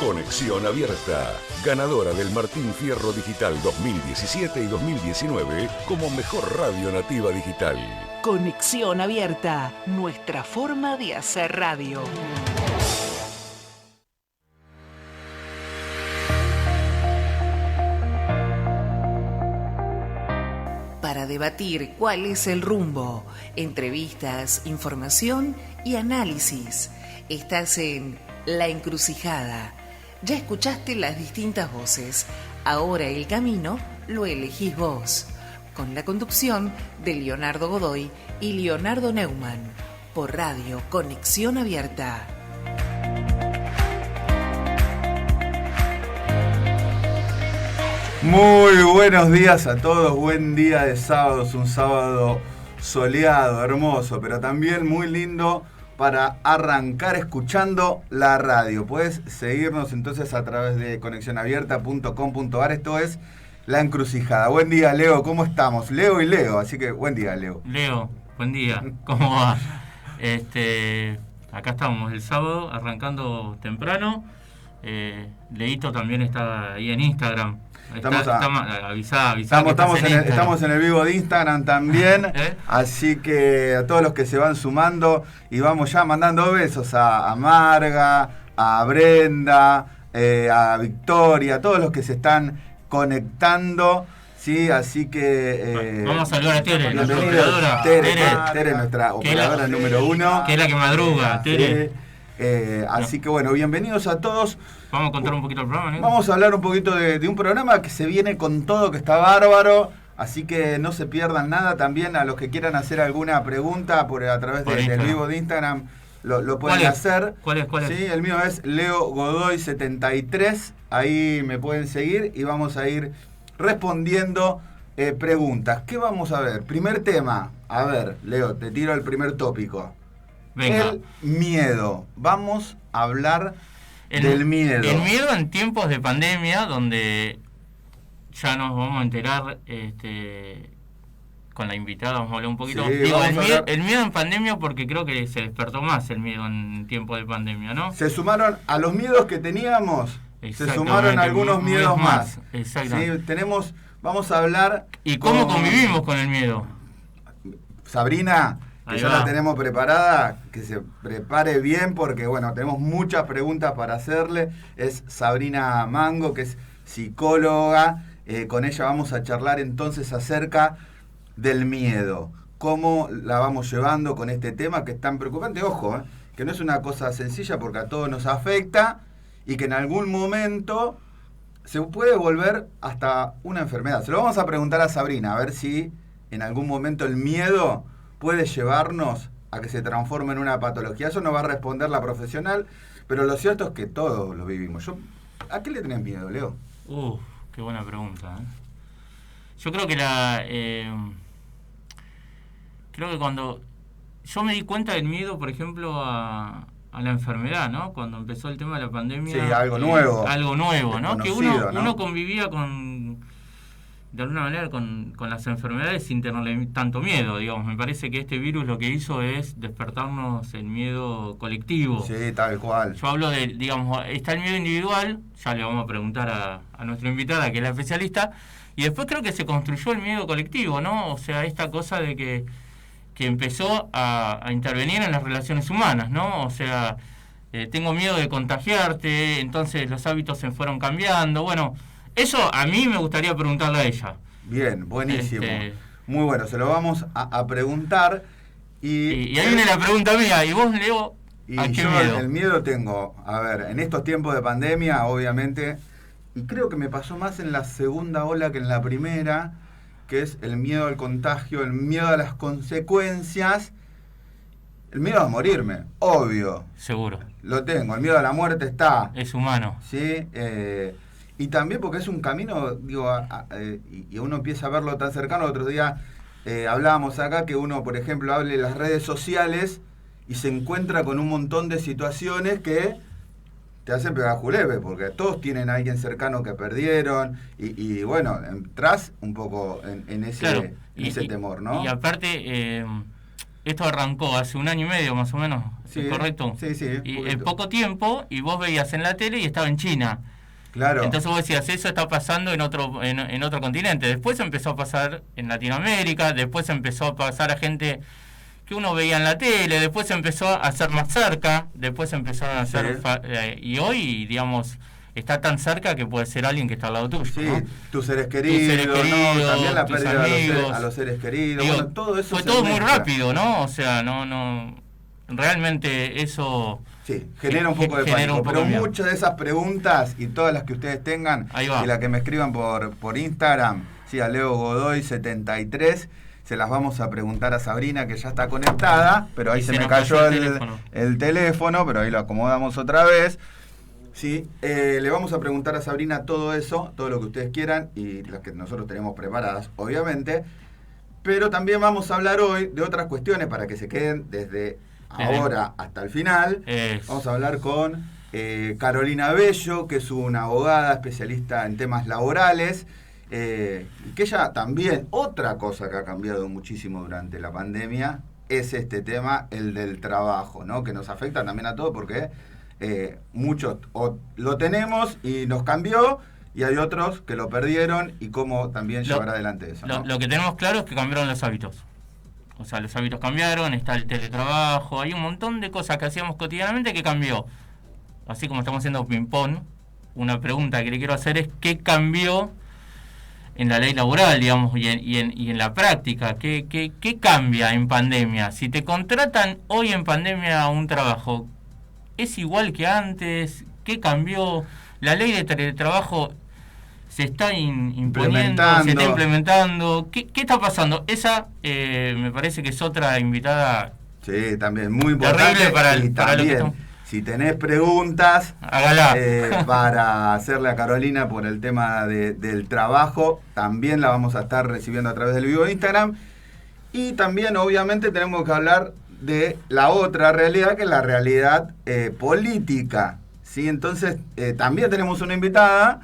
Conexión Abierta, ganadora del Martín Fierro Digital 2017 y 2019 como mejor radio nativa digital. Conexión Abierta, nuestra forma de hacer radio. Para debatir cuál es el rumbo, entrevistas, información y análisis. Estás en La Encrucijada. Ya escuchaste las distintas voces. Ahora el camino lo elegís vos. Con la conducción de Leonardo Godoy y Leonardo Neumann. Por Radio Conexión Abierta. Muy buenos días a todos, buen día de sábado, es un sábado soleado, hermoso, pero también muy lindo para arrancar escuchando la radio. Puedes seguirnos entonces a través de conexionabierta.com.ar, esto es La Encrucijada. Buen día, Leo, ¿cómo estamos? Leo y Leo, así que buen día, Leo. Leo, buen día, ¿cómo va? Acá estamos el sábado, arrancando temprano. Leito también está ahí en Instagram. Estamos en el vivo de Instagram también, así que a todos los que se van sumando y vamos ya mandando besos a Marga, a Brenda, a Victoria, a todos los que se están conectando, sí, así que vamos a saludar a Tere, nuestra operadora. Tere, nuestra operadora número 1, que es la que madruga, Tere. Así que bueno, bienvenidos a todos. Vamos a contar un poquito el programa, ¿no? Vamos a hablar un poquito de un programa que se viene con todo, que está bárbaro, así que no se pierdan nada. También a los que quieran hacer alguna pregunta a través del vivo de Instagram, lo pueden hacer. ¿Cuál es? Sí, el mío es Leo Godoy 73, ahí me pueden seguir y vamos a ir respondiendo preguntas. ¿Qué vamos a ver? Primer tema, a ver, Leo, te tiro el primer tópico. Venga. El miedo. Vamos a hablar del miedo. El miedo en tiempos de pandemia, donde ya nos vamos a enterar con la invitada, vamos a hablar un poquito. Sí, Digo, el miedo en pandemia, porque creo que se despertó más el miedo en tiempos de pandemia, ¿no? Se sumaron a los miedos que teníamos, se sumaron algunos miedos más. Exactamente. Sí, vamos a hablar... ¿Y cómo convivimos con el miedo? Sabrina... que ya la tenemos preparada, que se prepare bien porque, bueno, tenemos muchas preguntas para hacerle. Es Sabrina Mango, que es psicóloga. Con ella vamos a charlar entonces acerca del miedo. Cómo la vamos llevando con este tema que es tan preocupante. Ojo, que no es una cosa sencilla porque a todos nos afecta y que en algún momento se puede volver hasta una enfermedad. Se lo vamos a preguntar a Sabrina, a ver si en algún momento el miedo puede llevarnos a que se transforme en una patología. Eso no va a responder la profesional, pero lo cierto es que todos lo vivimos. ¿A qué le tenés miedo, Leo? Qué buena pregunta. Yo creo que creo que cuando yo me di cuenta del miedo, por ejemplo, a la enfermedad, ¿no? Cuando empezó el tema de la pandemia. Sí, algo nuevo. Algo nuevo, ¿no? Que ¿no? uno convivía de alguna manera con las enfermedades sin tenerle tanto miedo, digamos. Me parece que este virus lo que hizo es despertarnos el miedo colectivo. Sí, tal cual. Yo hablo de, digamos, está el miedo individual, ya le vamos a preguntar a nuestra invitada, que es la especialista, y después creo que se construyó el miedo colectivo, ¿no? O sea, esta cosa de que empezó a intervenir en las relaciones humanas, ¿no? O sea, tengo miedo de contagiarte, entonces los hábitos se fueron cambiando, bueno... Eso a mí me gustaría preguntarle a ella. Bien, buenísimo. Muy bueno, se lo vamos a preguntar. Y ahí viene la pregunta mía. ¿Y vos, Leo, a qué miedo? El miedo tengo, a ver, en estos tiempos de pandemia, obviamente, y creo que me pasó más en la segunda ola que en la primera, que es el miedo al contagio, el miedo a las consecuencias, el miedo a morirme, obvio. Seguro. Lo tengo, el miedo a la muerte está. Es humano. Sí, y también porque es un camino, digo, y uno empieza a verlo tan cercano. Otro día hablábamos acá que uno, por ejemplo, hable de las redes sociales y se encuentra con un montón de situaciones que te hacen pegar julepe, porque todos tienen a alguien cercano que perdieron, y bueno, entras un poco en ese, claro, en ese temor, ¿no? Y aparte, esto arrancó hace 1 año y medio más o menos, Sí, ¿correcto? Sí. Y en poco tiempo, y vos veías en la tele y estaba en China. Claro. Entonces vos decías, eso está pasando en otro continente. Después empezó a pasar en Latinoamérica, después empezó a pasar a gente que uno veía en la tele, después empezó a ser más cerca, después empezó a ser... y hoy, digamos, está tan cerca que puede ser alguien que está al lado tuyo. Sí, ¿no? tus seres queridos, ¿no? También la pérdida a los seres queridos. Digo, bueno, todo eso fue se todo muy mezcla. rápido, ¿no? O sea, no realmente eso... Sí, genera un poco de pánico, pero muchas de esas preguntas y todas las que ustedes tengan y las que me escriban por Instagram, sí, a Leo Godoy 73, se las vamos a preguntar a Sabrina, que ya está conectada, pero ahí se me cayó el teléfono, pero ahí lo acomodamos otra vez. Sí, le vamos a preguntar a Sabrina todo eso, todo lo que ustedes quieran y las que nosotros tenemos preparadas, obviamente, pero también vamos a hablar hoy de otras cuestiones para que se queden desde ahora hasta el final. Vamos a hablar con Carolina Bello, que es una abogada especialista en temas laborales, que ella también, otra cosa que ha cambiado muchísimo durante la pandemia, es este tema, el del trabajo, ¿no? Que nos afecta también a todos porque muchos lo tenemos y nos cambió, y hay otros que lo perdieron, y cómo también llevar adelante eso, ¿no? Lo que tenemos claro es que cambiaron los hábitos. O sea, los hábitos cambiaron, está el teletrabajo, hay un montón de cosas que hacíamos cotidianamente que cambió. Así como estamos haciendo ping-pong, una pregunta que le quiero hacer es ¿qué cambió en la ley laboral, digamos, y en la práctica? ¿Qué cambia en pandemia? Si te contratan hoy en pandemia a un trabajo, ¿es igual que antes? ¿Qué cambió? La ley de teletrabajo se está imponiendo, se está implementando. ¿Qué está pasando? Esa me parece que es otra invitada. Sí, también muy importante. Terrible para lo que también, estamos... si tenés preguntas para hacerle a Carolina por el tema del trabajo, también la vamos a estar recibiendo a través del vivo de Instagram. Y también, obviamente, tenemos que hablar de la otra realidad, que es la realidad política. ¿Sí? Entonces, también tenemos una invitada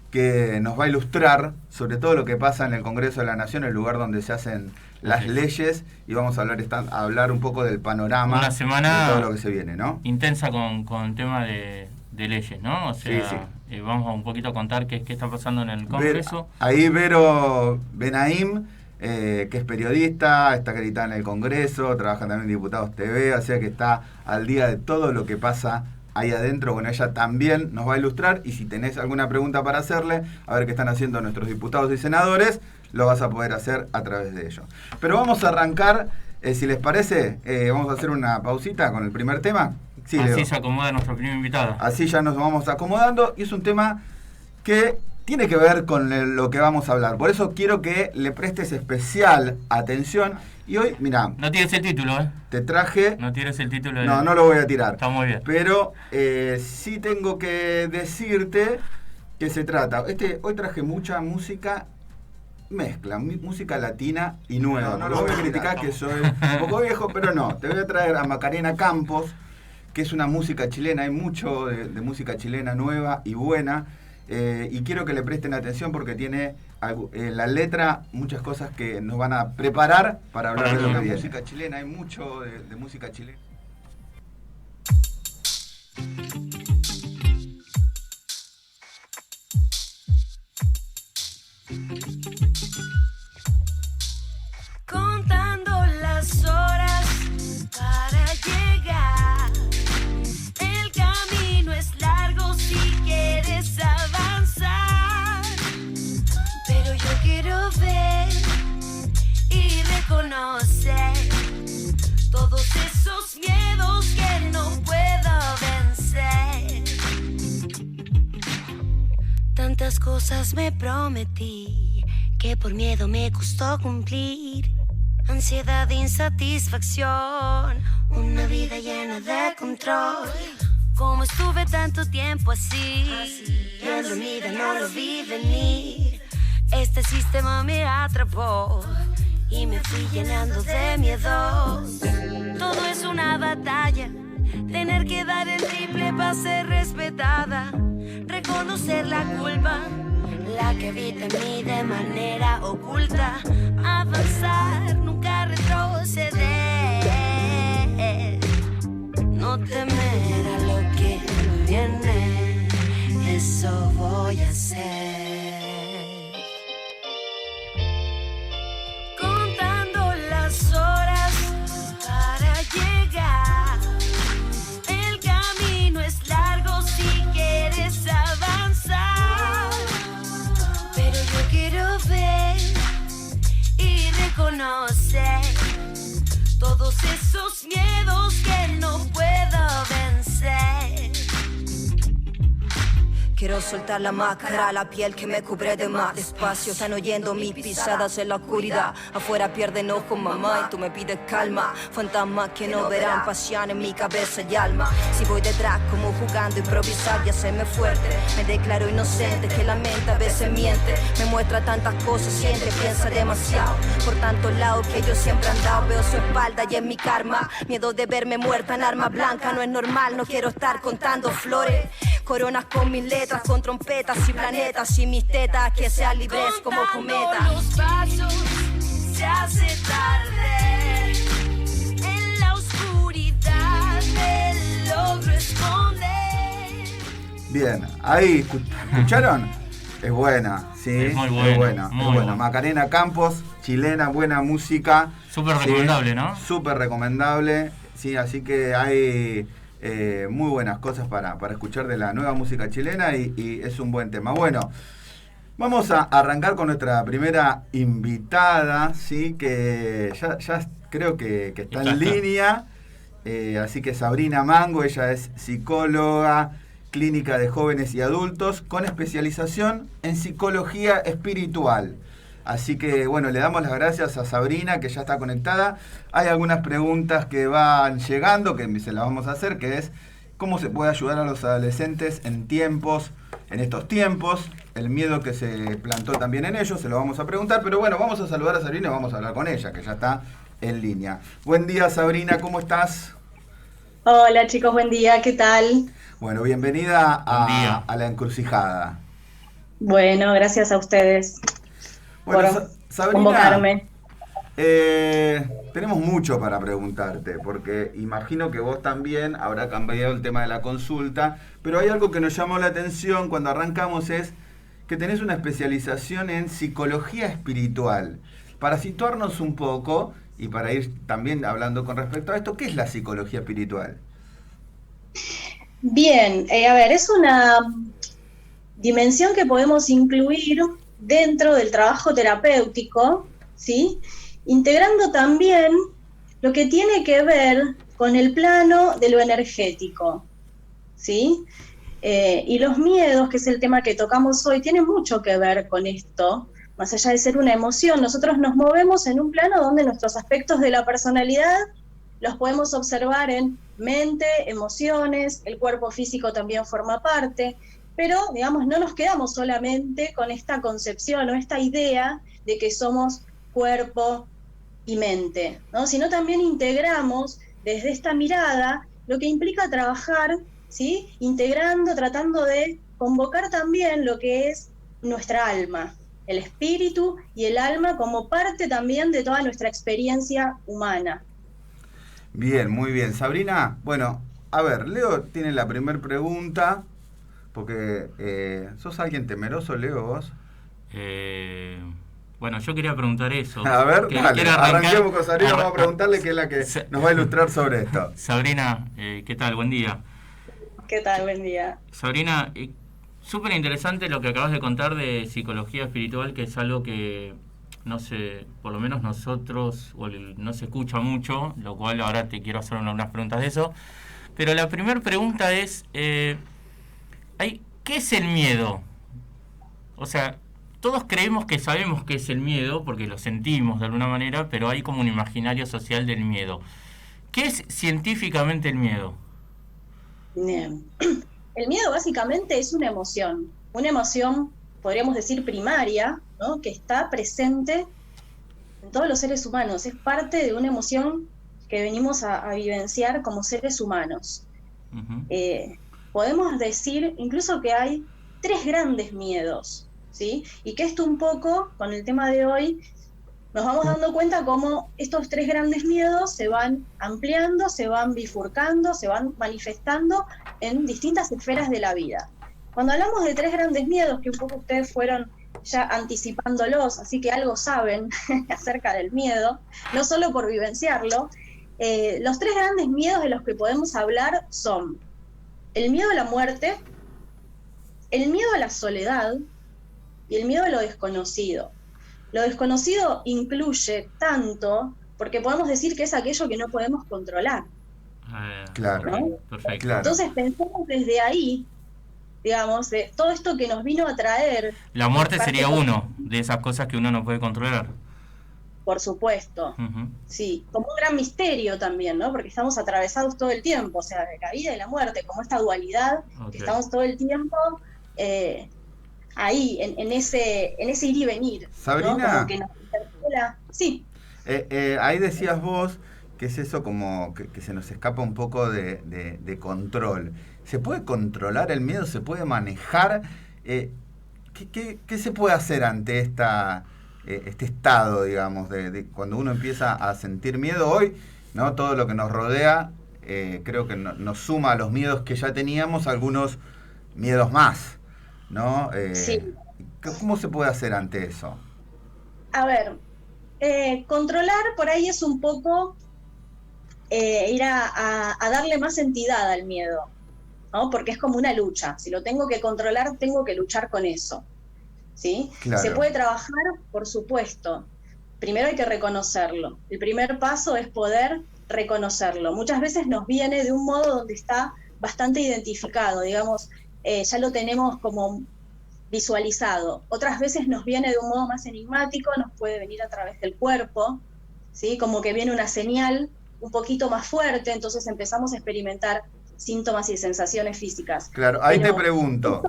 que nos va a ilustrar sobre todo lo que pasa en el Congreso de la Nación, el lugar donde se hacen las leyes, y vamos a hablar un poco del panorama, una semana de todo lo que se viene, ¿no? Intensa con tema de leyes, ¿no? O sea, sí. Vamos a un poquito a contar qué está pasando en el Congreso. Ahí Vero Benaim, que es periodista, está acreditada en el Congreso, trabaja también en Diputados TV, o sea que está al día de todo lo que pasa ahí adentro. Bueno, ella también nos va a ilustrar, y si tenés alguna pregunta para hacerle, a ver qué están haciendo nuestros diputados y senadores, lo vas a poder hacer a través de ellos. Pero vamos a arrancar, si les parece, vamos a hacer una pausita con el primer tema. Sí, así Leo. Se acomoda nuestro primer invitado. Así ya nos vamos acomodando, y es un tema que tiene que ver con lo que vamos a hablar. Por eso quiero que le prestes especial atención. Y hoy, mirá... No tires el título, ¿eh? Te traje... No tires el título. No, no lo voy a tirar. Está muy bien. Pero sí tengo que decirte que se trata... Hoy traje mucha música mezcla, música latina y nueva. No lo voy a criticar, que soy un poco viejo, pero no. Te voy a traer a Macarena Campos, que es una música chilena. Hay mucho de música chilena nueva y buena. Y quiero que le presten atención porque tiene en la letra muchas cosas que nos van a preparar para hablar de lo que viene. Música chilena, hay mucho de música chilena. Contando las horas para llegar, el camino es largo si quieres avanzar, pero yo quiero ver y reconocer todos esos miedos que no puedo vencer. Tantas cosas me prometí que por miedo me costó cumplir. Ansiedad, insatisfacción, una vida llena de control. Como estuve tanto tiempo así, bien dormida, no lo vi venir. Este sistema me atrapó y me fui llenando de miedos. Todo es una batalla, tener que dar el triple para ser respetada. Reconocer la culpa, la que habita en mí de manera oculta. Avanzar, nunca retroceder. temer a lo que viene, eso voy a hacer. Contando las horas para llegar, el camino es largo si quieres avanzar, pero yo quiero ver y reconocer todos esos miedos que no puedo vencer. Quiero soltar la máscara, la piel que me cubre de más. Despacio están oyendo mis pisadas en la oscuridad. Afuera pierden ojos, mamá, y tú me pides calma. Fantasmas que no verán, pasión en mi cabeza y alma. Si voy detrás como jugando, improvisar y hacerme fuerte. Me declaro inocente, que la mente a veces miente. Me muestra tantas cosas, siente, piensa demasiado. Por tantos lados que yo siempre he andado, veo su espalda y es mi karma. Miedo de verme muerta en arma blanca, no es normal, no quiero estar contando flores. Coronas con mis letras, con trompetas y planetas y mis tetas que sean libres como cometas. Los pasos se hace tarde, en la oscuridad me logro esconder. Bien, ahí, ¿escucharon? Es buena, sí, es muy buena, es buena, muy es buena. buena. Macarena Campos, chilena, buena música. Súper recomendable, ¿no? Súper recomendable, sí, así que hay muy buenas cosas para escuchar de la nueva música chilena y es un buen tema. Bueno, vamos a arrancar con nuestra primera invitada, sí, que ya creo que está en línea, así que Sabrina Mango, ella es psicóloga clínica de jóvenes y adultos con especialización en psicología espiritual. Así que, bueno, le damos las gracias a Sabrina, que ya está conectada. Hay algunas preguntas que van llegando, que se las vamos a hacer, que es cómo se puede ayudar a los adolescentes en estos tiempos, el miedo que se plantó también en ellos, se lo vamos a preguntar. Pero bueno, vamos a saludar a Sabrina y vamos a hablar con ella, que ya está en línea. Buen día, Sabrina, ¿cómo estás? Hola chicos, buen día, ¿qué tal? Bueno, bienvenida a La Encrucijada. Bueno, gracias a ustedes. Bueno, por Sabrina, convocarme. Tenemos mucho para preguntarte, porque imagino que vos también habrá cambiado el tema de la consulta, pero hay algo que nos llamó la atención cuando arrancamos, es que tenés una especialización en psicología espiritual. Para situarnos un poco y para ir también hablando con respecto a esto, ¿qué es la psicología espiritual? Bien, a ver, es una dimensión que podemos incluir dentro del trabajo terapéutico, ¿sí? Integrando también lo que tiene que ver con el plano de lo energético, ¿sí? Y los miedos, que es el tema que tocamos hoy, tienen mucho que ver con esto. Más allá de ser una emoción, nosotros nos movemos en un plano donde nuestros aspectos de la personalidad los podemos observar en mente, emociones, el cuerpo físico también forma parte, pero, digamos, no nos quedamos solamente con esta concepción o esta idea de que somos cuerpo y mente, ¿no? Sino también integramos desde esta mirada lo que implica trabajar, ¿sí? Integrando, tratando de convocar también lo que es nuestra alma, el espíritu y el alma como parte también de toda nuestra experiencia humana. Bien, muy bien. Sabrina, bueno, a ver, Leo tiene la primera pregunta, porque ¿sos alguien temeroso, Leo, vos? Bueno, yo quería preguntar eso. A ver, dale, arranquemos con Sabrina, vamos a preguntarle, que es la que nos va a ilustrar sobre esto. Sabrina, ¿qué tal? Buen día. ¿Qué tal? Buen día. Sabrina, súper interesante lo que acabas de contar de psicología espiritual, que es algo que no sé, por lo menos nosotros, no se escucha mucho, lo cual ahora te quiero hacer unas preguntas de eso. Pero la primera pregunta es, ¿qué es el miedo? O sea, todos creemos que sabemos qué es el miedo, porque lo sentimos de alguna manera, pero hay como un imaginario social del miedo. ¿Qué es científicamente el miedo? Bien. El miedo básicamente es una emoción, podríamos decir primaria, ¿no? Que está presente en todos los seres humanos, es parte de una emoción que venimos a vivenciar como seres humanos. Uh-huh. Podemos decir incluso que hay 3 grandes miedos, ¿sí? Y que esto un poco, con el tema de hoy, nos vamos dando cuenta cómo estos 3 grandes miedos se van ampliando, se van bifurcando, se van manifestando en distintas esferas de la vida. Cuando hablamos de 3 grandes miedos, que un poco ustedes fueron ya anticipándolos, así que algo saben acerca del miedo, no solo por vivenciarlo, los 3 grandes miedos de los que podemos hablar son el miedo a la muerte, el miedo a la soledad y el miedo a lo desconocido. Lo desconocido incluye tanto, porque podemos decir que es aquello que no podemos controlar. Claro, ¿no? Perfecto. Claro. Entonces pensemos desde ahí, digamos, de todo esto que nos vino a traer. La muerte sería uno de esas cosas que uno no puede controlar. Por supuesto, sí, como un gran misterio también, ¿no? Porque estamos atravesados todo el tiempo, o sea, de la vida y la muerte, como esta dualidad, que estamos todo el tiempo ahí, en ese ir y venir. Sabrina, ¿no? Como que nos interpela. Sí. Ahí decías vos que es eso como que se nos escapa un poco de control. ¿Se puede controlar el miedo? ¿Se puede manejar? ¿Qué se puede hacer ante este estado, digamos, de cuando uno empieza a sentir miedo hoy, ¿no? Todo lo que nos rodea, creo que nos suma a los miedos que ya teníamos, algunos miedos más, ¿no? Sí. ¿Cómo se puede hacer ante eso? A ver, controlar por ahí es un poco ir a darle más entidad al miedo, ¿no? Porque es como una lucha. Si lo tengo que controlar, tengo que luchar con eso, ¿sí? Claro. ¿Se puede trabajar? Por supuesto. Primero hay que reconocerlo. El primer paso es poder reconocerlo. Muchas veces nos viene de un modo donde está bastante identificado, digamos, ya lo tenemos como visualizado. Otras veces nos viene de un modo más enigmático, nos puede venir a través del cuerpo, ¿sí? Como que viene una señal un poquito más fuerte, entonces empezamos a experimentar síntomas y sensaciones físicas. Claro, ahí pero te pregunto.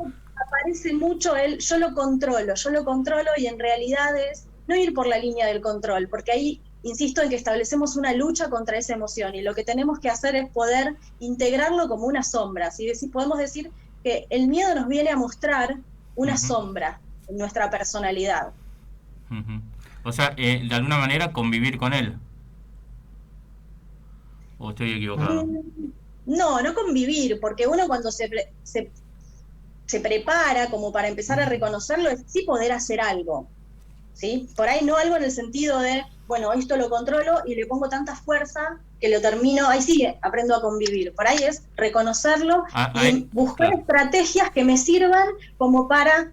Aparece mucho el yo lo controlo, y en realidad es no ir por la línea del control, porque ahí insisto en que establecemos una lucha contra esa emoción, y lo que tenemos que hacer es poder integrarlo como una sombra, ¿sí? Podemos decir que el miedo nos viene a mostrar una sombra en nuestra personalidad. O sea, de alguna manera convivir con él. ¿O estoy equivocado? No convivir, porque uno cuando se prepara como para empezar a reconocerlo, es sí poder hacer algo, ¿sí? Por ahí no algo en el sentido de, bueno, esto lo controlo y le pongo tanta fuerza que lo termino, ahí sí aprendo a convivir. Por ahí es reconocerlo y buscar estrategias que me sirvan como para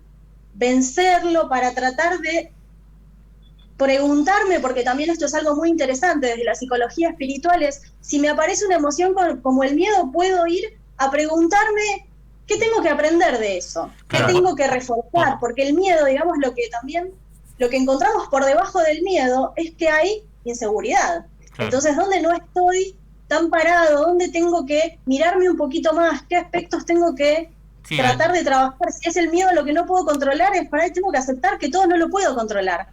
vencerlo, para tratar de preguntarme, porque también esto es algo muy interesante desde la psicología espiritual, es si me aparece una emoción como el miedo, puedo ir a preguntarme qué tengo que aprender de eso, qué tengo que reforzar, porque el miedo, digamos, lo que encontramos por debajo del miedo es que hay inseguridad. Entonces, ¿dónde no estoy tan parado? ¿Dónde tengo que mirarme un poquito más? ¿Qué aspectos tengo que tratar de trabajar? Si es el miedo lo que no puedo controlar, es para ahí tengo que aceptar que todo no lo puedo controlar.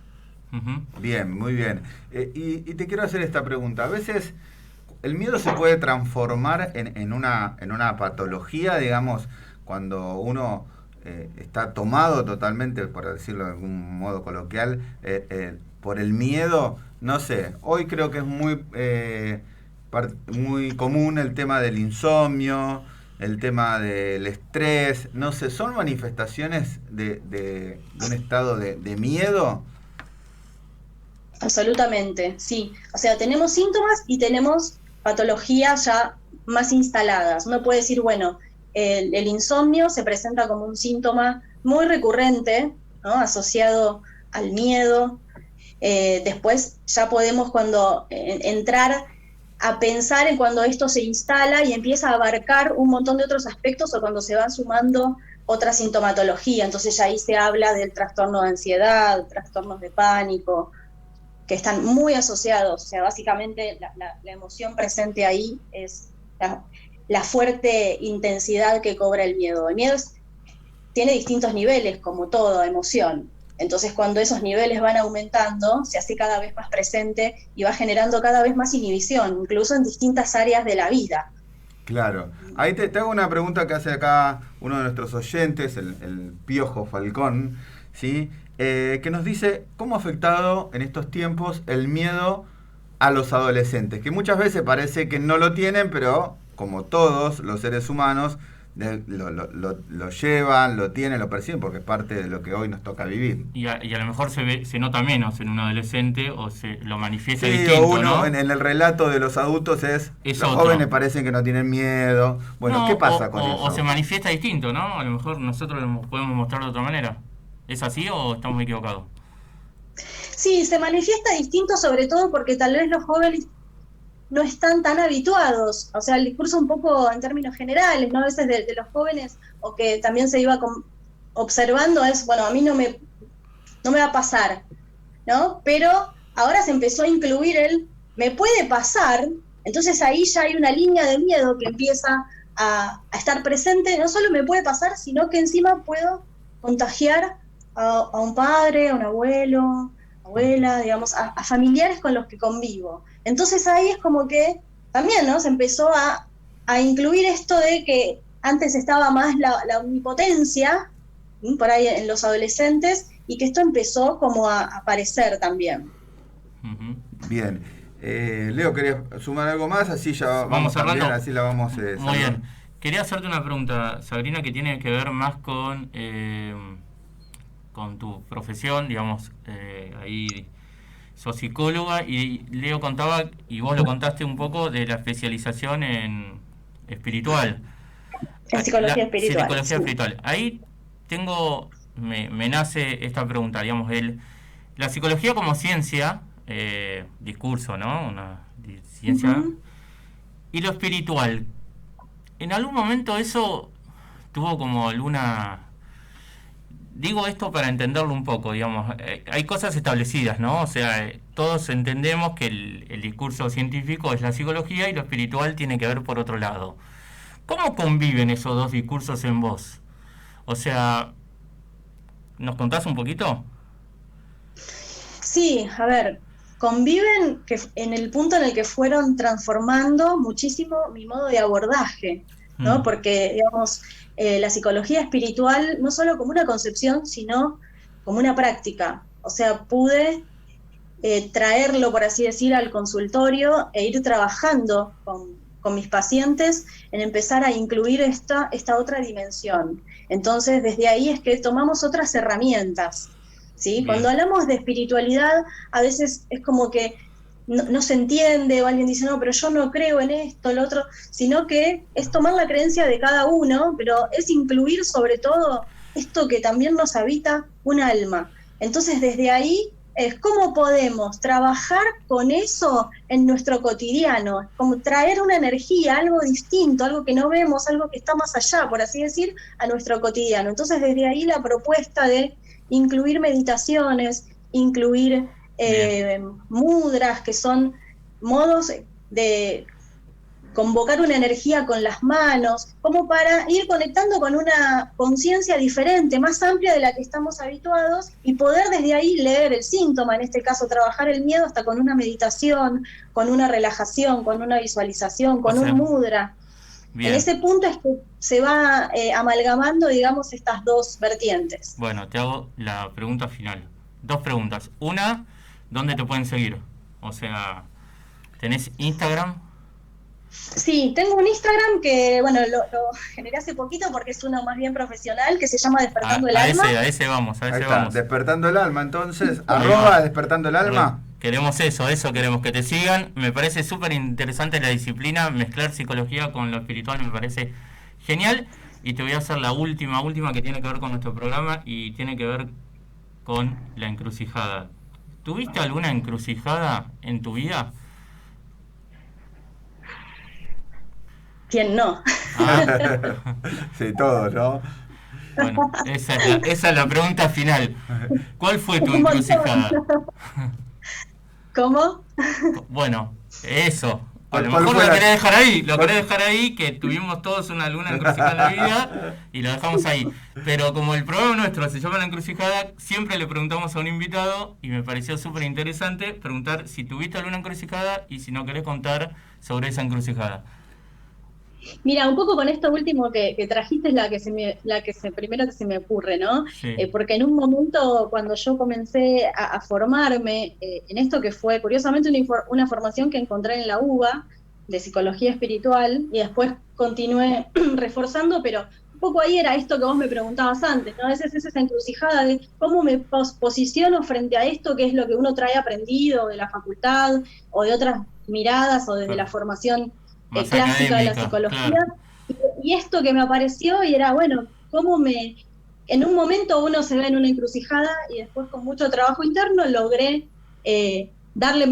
Bien, muy bien. Y te quiero hacer esta pregunta. A veces el miedo se puede transformar en una patología, digamos, cuando uno está tomado totalmente, por decirlo de algún modo coloquial, por el miedo. No sé, hoy creo que es muy común el tema del insomnio, el tema del estrés. No sé, ¿son manifestaciones de un estado de miedo? Absolutamente, sí. O sea, tenemos síntomas y tenemos patologías ya más instaladas. Uno puede decir, bueno, el insomnio se presenta como un síntoma muy recurrente, ¿no? Asociado al miedo. Después ya podemos entrar a pensar en cuando esto se instala y empieza a abarcar un montón de otros aspectos, o cuando se van sumando otra sintomatología. Entonces ya ahí se habla del trastorno de ansiedad, trastornos de pánico, que están muy asociados. O sea, básicamente la emoción presente ahí es la fuerte intensidad que cobra el miedo. El miedo tiene distintos niveles, como toda emoción. Entonces, cuando esos niveles van aumentando, se hace cada vez más presente y va generando cada vez más inhibición, incluso en distintas áreas de la vida. Claro. Ahí te hago una pregunta que hace acá uno de nuestros oyentes, el Piojo Falcón. ¿sí? Que nos dice cómo ha afectado en estos tiempos el miedo a los adolescentes, que muchas veces parece que no lo tienen, pero como todos los seres humanos, lo llevan, lo tienen, lo perciben, porque es parte de lo que hoy nos toca vivir. Y a lo mejor se nota menos en un adolescente o se lo manifiesta sí, distinto, o uno, ¿no? en el relato de los adultos los otro. jóvenes parecen que no tienen miedo. Bueno, ¿qué pasa con eso? O se manifiesta distinto, ¿no? A lo mejor nosotros lo podemos mostrar de otra manera. ¿Es así o estamos equivocados? Sí, se manifiesta distinto, sobre todo porque tal vez los jóvenes no están tan habituados, o sea, el discurso un poco en términos generales, ¿no? A veces de los jóvenes, o que también se iba observando, es, bueno, a mí no me va a pasar, ¿no? Pero ahora se empezó a incluir me puede pasar, entonces ahí ya hay una línea de miedo que empieza a estar presente, no solo me puede pasar, sino que encima puedo contagiar a un padre, a un abuelo, abuela, digamos, a familiares con los que convivo. Entonces ahí es como que también, ¿no? Se empezó a incluir esto de que antes estaba más la omnipotencia, por ahí en los adolescentes, y que esto empezó como a aparecer también. Bien. Leo, ¿querías sumar algo más? Así ya vamos hablando. También, así la vamos Muy bien. Quería hacerte una pregunta, Sabrina, que tiene que ver más con tu profesión, digamos, ahí sos psicóloga, y Leo contaba, y vos lo contaste un poco, de la especialización en espiritual. En psicología espiritual. Psicología espiritual. Ahí me nace esta pregunta, digamos, la psicología como ciencia, discurso, ¿no? Una ciencia, y lo espiritual. En algún momento eso tuvo como alguna... Digo esto para entenderlo un poco, digamos, hay cosas establecidas, ¿no? O sea, todos entendemos que el discurso científico es la psicología y lo espiritual tiene que ver por otro lado. ¿Cómo conviven esos dos discursos en vos? O sea, ¿nos contás un poquito? Sí, a ver, conviven en el punto en el que fueron transformando muchísimo mi modo de abordaje, ¿no? Porque, digamos, la psicología espiritual no solo como una concepción, sino como una práctica. O sea, pude traerlo, por así decir, al consultorio e ir trabajando con mis pacientes en empezar a incluir esta otra dimensión. Entonces, desde ahí es que tomamos otras herramientas, ¿sí? Cuando hablamos de espiritualidad, a veces es como que no se entiende, o alguien dice, no, pero yo no creo en esto, lo otro, sino que es tomar la creencia de cada uno, pero es incluir sobre todo esto que también nos habita un alma. Entonces, desde ahí es cómo podemos trabajar con eso en nuestro cotidiano, como traer una energía, algo distinto, algo que no vemos, algo que está más allá, por así decir, a nuestro cotidiano. Entonces, desde ahí la propuesta de incluir meditaciones, incluir mudras, que son modos de convocar una energía con las manos, como para ir conectando con una conciencia diferente, más amplia de la que estamos habituados, y poder desde ahí leer el síntoma, en este caso trabajar el miedo hasta con una meditación, con una relajación, con una visualización, con un mudra. Bien. En ese punto es que se va amalgamando, digamos, estas dos vertientes. Bueno, te hago la pregunta final. Dos preguntas. Una, ¿dónde te pueden seguir? O sea, ¿tenés Instagram? Sí, tengo un Instagram que, bueno, lo generé hace poquito porque es uno más bien profesional, que se llama Despertando el Alma. A ese vamos. Despertando el Alma, entonces, @ Despertando el Alma. Queremos eso queremos que te sigan. Me parece súper interesante la disciplina, mezclar psicología con lo espiritual me parece genial. Y te voy a hacer la última que tiene que ver con nuestro programa y tiene que ver con la encrucijada. ¿Tuviste alguna encrucijada en tu vida? ¿Quién no? Sí, todos, ¿no? Bueno, esa es la pregunta final. ¿Cuál fue tu encrucijada? ¿Cómo? Bueno, eso. A lo mejor lo querés dejar ahí, que tuvimos todos una encrucijada en la vida y lo dejamos ahí. Pero como el programa nuestro se llama La Encrucijada, siempre le preguntamos a un invitado, y me pareció súper interesante preguntar si tuviste alguna encrucijada y si no querés contar sobre esa encrucijada. Mira, un poco con esto último que trajiste es primero que se me ocurre, ¿no? Sí. Porque en un momento cuando yo comencé a formarme en esto que fue curiosamente una formación que encontré en la UBA de psicología espiritual y después continué reforzando, pero un poco ahí era esto que vos me preguntabas antes, ¿no? A veces es esa encrucijada de cómo me posiciono frente a esto que es lo que uno trae aprendido de la facultad o de otras miradas o desde la formación clásica de la psicología, claro. Y esto que me apareció y era, bueno, en un momento uno se ve en una encrucijada y después con mucho trabajo interno logré darle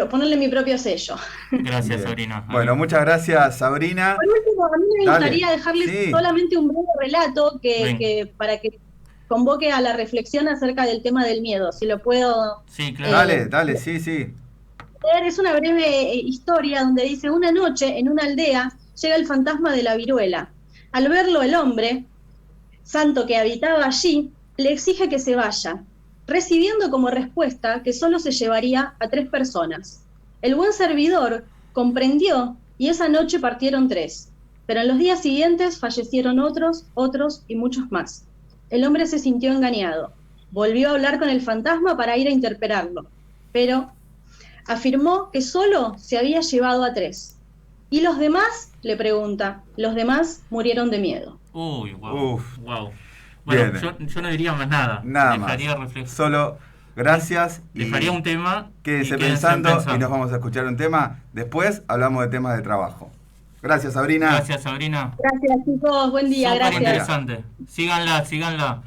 ponerle mi propio sello. Gracias, Sabrina. Bueno, muchas gracias, Sabrina. Por último, a mí me gustaría dejarles solamente un breve relato que para que convoque a la reflexión acerca del tema del miedo, si lo puedo... Sí, claro. Dale, sí. Es una breve historia donde dice: una noche en una aldea llega el fantasma de la viruela. Al verlo, el hombre santo que habitaba allí le exige que se vaya, recibiendo como respuesta que solo se llevaría a 3 personas. El buen servidor comprendió y esa noche partieron 3, pero en los días siguientes fallecieron otros y muchos más. El hombre se sintió engañado. Volvió a hablar con el fantasma para ir a interpelarlo, pero afirmó que solo se había llevado a 3. ¿Y los demás? Le pregunta. Los demás murieron de miedo. Uy, wow. Bueno, yo no diría más nada. Dejaría más. Solo gracias. Dejaría un tema. Quédense pensando y nos vamos a escuchar un tema. Después hablamos de temas de trabajo. Gracias, Sabrina. Gracias, Sabrina. Gracias, chicos. Buen día. Súper gracias. Interesante. Síganla.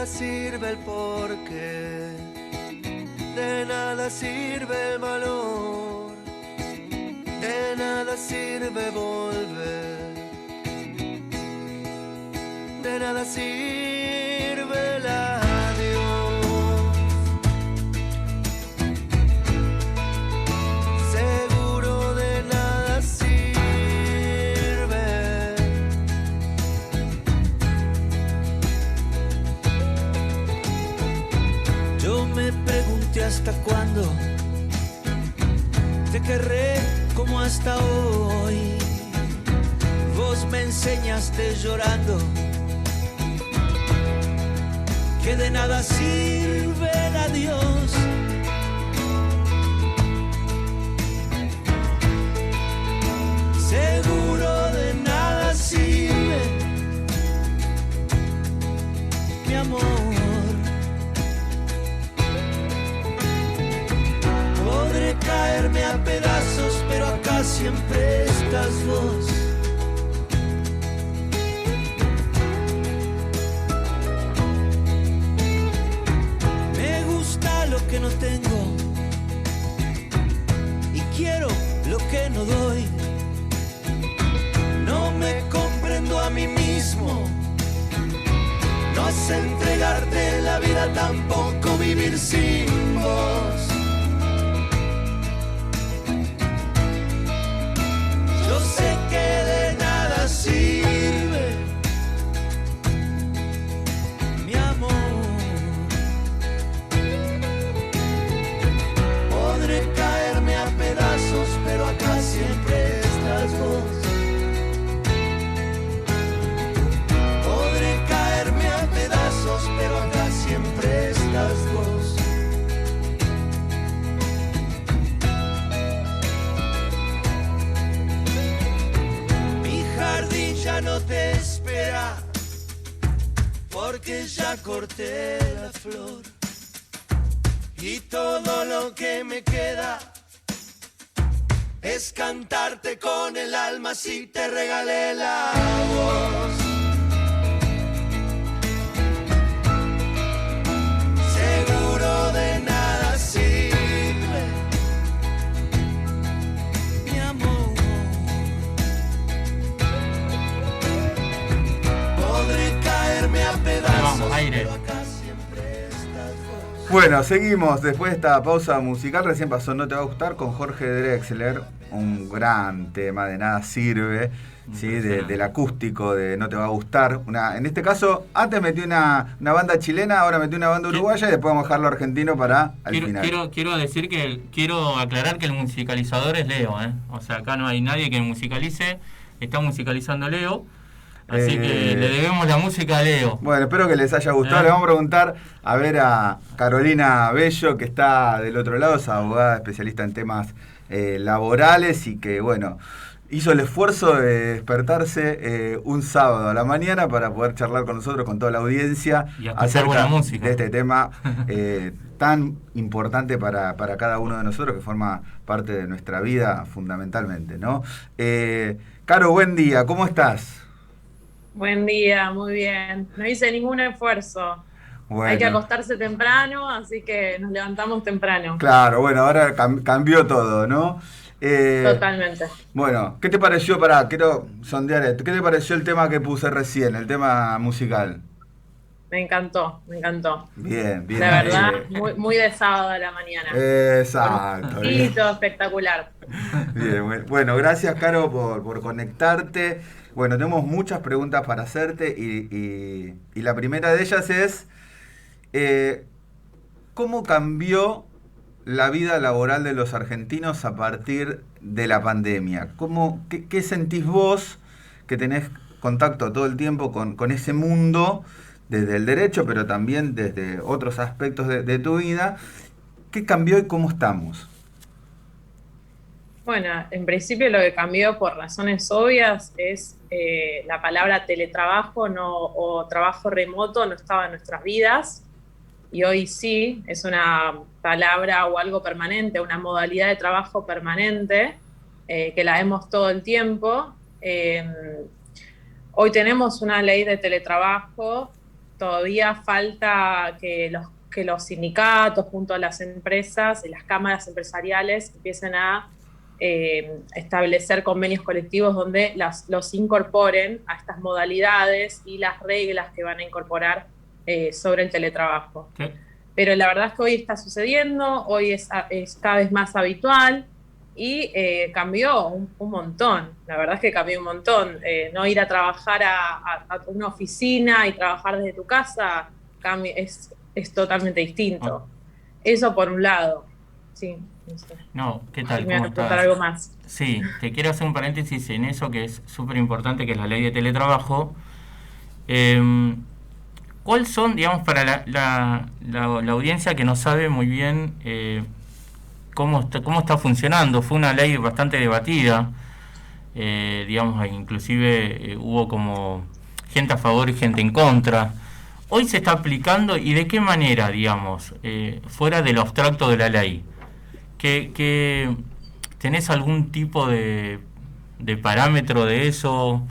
Sirve el porqué, de nada sirve el valor, de nada sirve volver, de nada sirve el adiós. Seguro de nada sirve. Me pregunté hasta cuándo te querré como hasta hoy. Vos me enseñaste llorando que de nada sirve el adiós. Seguro de nada sirve, mi amor. Podré caerme a pedazos, pero acá siempre estás vos. Me gusta lo que no tengo y quiero lo que no doy. No me comprendo a mí mismo. No sé entregarte la vida, tampoco vivir sin vos. Yo sé que de nada sirve, mi amor. Podré caerme a pedazos, pero acá siempre estás vos. Podré caerme a pedazos, pero acá siempre estás vos. Ya no te espera, porque ya corté la flor y todo lo que me queda es cantarte con el alma si te regalé la voz. Seguro de nada sirve, mi amor. Bueno, seguimos después de esta pausa musical. Recién pasó No te va a gustar con Jorge Drexler, un gran tema de Nada Sirve, ¿sí? Del acústico de No te va a gustar. En este caso, antes metí una banda chilena, ahora metí una banda uruguaya y después vamos a dejarlo argentino para al final. Quiero decir quiero aclarar que el musicalizador es Leo, ¿eh? O sea, acá no hay nadie que musicalice, está musicalizando Leo. Así que le debemos la música a Leo. Bueno, espero que les haya gustado. Le vamos a preguntar a ver a Carolina Bello, que está del otro lado, es abogada especialista en temas laborales y que, bueno, hizo el esfuerzo de despertarse un sábado a la mañana para poder charlar con nosotros, con toda la audiencia, y acerca buena música de este tema tan importante para cada uno de nosotros, que forma parte de nuestra vida fundamentalmente, ¿no? Caro, buen día, ¿cómo estás? Buen día, muy bien. No hice ningún esfuerzo. Bueno. Hay que acostarse temprano, así que nos levantamos temprano. Claro, bueno, ahora cambió todo, ¿no? Totalmente. Bueno, ¿qué te pareció? Quiero sondear esto. ¿Qué te pareció el tema que puse recién, el tema musical? Me encantó, me encantó. Bien, bien. La verdad, muy de sábado a la mañana. Exacto. Un todo espectacular. Bien, bueno, gracias, Caro, por conectarte. Bueno, tenemos muchas preguntas para hacerte y la primera de ellas es ¿cómo cambió la vida laboral de los argentinos a partir de la pandemia? ¿Qué sentís vos que tenés contacto todo el tiempo con ese mundo, desde el derecho, pero también desde otros aspectos de tu vida? ¿Qué cambió y cómo estamos? Bueno, en principio lo que cambió por razones obvias es la palabra teletrabajo o trabajo remoto no estaba en nuestras vidas y hoy sí, es una palabra o algo permanente, una modalidad de trabajo permanente que la vemos todo el tiempo. Hoy tenemos una ley de teletrabajo, todavía falta que los sindicatos junto a las empresas y las cámaras empresariales empiecen a establecer convenios colectivos donde los incorporen a estas modalidades y las reglas que van a incorporar sobre el teletrabajo. ¿Sí? Pero la verdad es que hoy está sucediendo, hoy es cada vez más habitual y cambió un montón. La verdad es que cambió un montón. No ir a trabajar a una oficina y trabajar desde tu casa es totalmente distinto. Eso por un lado. Sí. No, ¿qué tal? ¿Me vas a contar algo más? Sí, te quiero hacer un paréntesis en eso que es súper importante, que es la ley de teletrabajo. ¿Cuáles son, digamos, para la audiencia que no sabe muy bien cómo está funcionando? Fue una ley bastante debatida, digamos, inclusive hubo como gente a favor y gente en contra. Hoy se está aplicando, ¿y de qué manera, digamos, fuera de lo abstracto de la ley? ¿Que tenés algún tipo de parámetro de eso?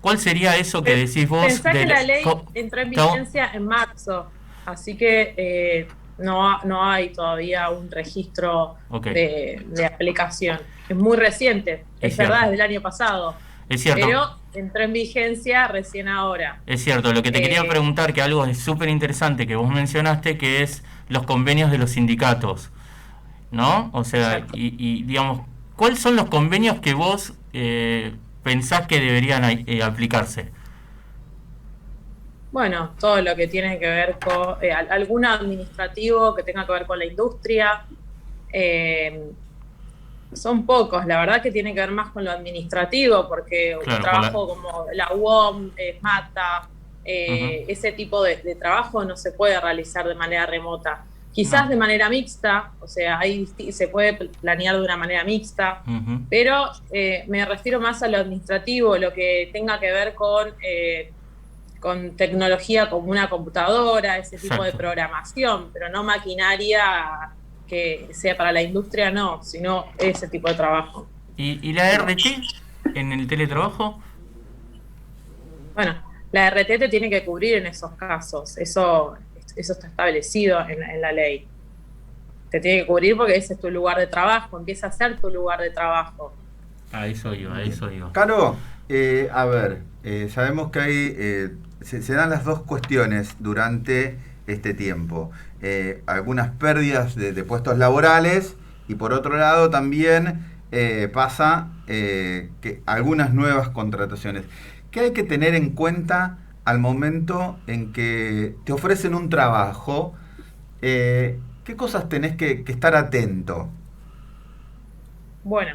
¿Cuál sería eso que decís vos? Pensá que la ley entró en vigencia en marzo, así que no hay todavía un registro de aplicación. Es muy reciente, es verdad, es del año pasado. Es cierto. Pero entró en vigencia recién ahora. Es cierto, lo que te quería preguntar, que algo es súper interesante que vos mencionaste, que es los convenios de los sindicatos, ¿no? O sea, y digamos, ¿cuáles son los convenios que vos pensás que deberían aplicarse? Bueno, todo lo que tiene que ver con algún administrativo que tenga que ver con la industria. Son pocos, la verdad que tiene que ver más con lo administrativo, porque claro, un trabajo como la UOM, MATA, ese tipo de trabajo no se puede realizar de manera remota. Quizás de manera mixta, o sea, ahí se puede planear de una manera mixta, pero me refiero más a lo administrativo, lo que tenga que ver con tecnología como una computadora, ese tipo de programación, pero no maquinaria que sea para la industria, no, sino ese tipo de trabajo. ¿Y la RT en el teletrabajo? Bueno, la RT te tiene que cubrir en esos casos, eso está establecido en la ley. Te tiene que cubrir porque ese es tu lugar de trabajo, empieza a ser tu lugar de trabajo. Ahí soy yo. Caro, a ver, sabemos que hay se dan las dos cuestiones durante este tiempo? Algunas pérdidas de puestos laborales y por otro lado también pasa que algunas nuevas contrataciones. ¿Qué hay que tener en cuenta al momento en que te ofrecen un trabajo? ¿Qué cosas tenés que estar atento? Bueno,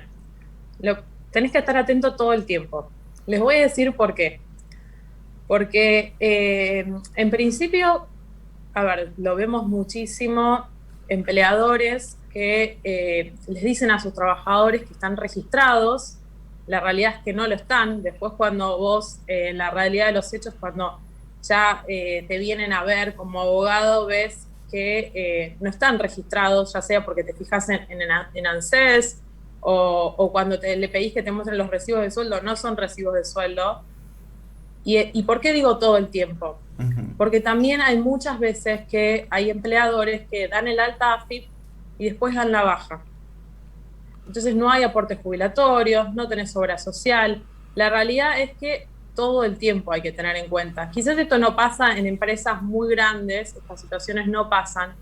tenés que estar atento todo el tiempo. Les voy a decir por qué. Porque en principio, a ver, lo vemos muchísimo, empleadores que les dicen a sus trabajadores que están registrados. La realidad es que no lo están. Después cuando vos, la realidad de los hechos, cuando ya te vienen a ver como abogado, ves que no están registrados, ya sea porque te fijas en ANSES o cuando le pedís que te muestren los recibos de sueldo, no son recibos de sueldo. ¿Y por qué digo todo el tiempo? Porque también hay muchas veces que hay empleadores que dan el alta AFIP y después dan la baja. Entonces no hay aportes jubilatorios, no tenés obra social. La realidad es que todo el tiempo hay que tener en cuenta. Quizás esto no pasa en empresas muy grandes, estas situaciones no pasan,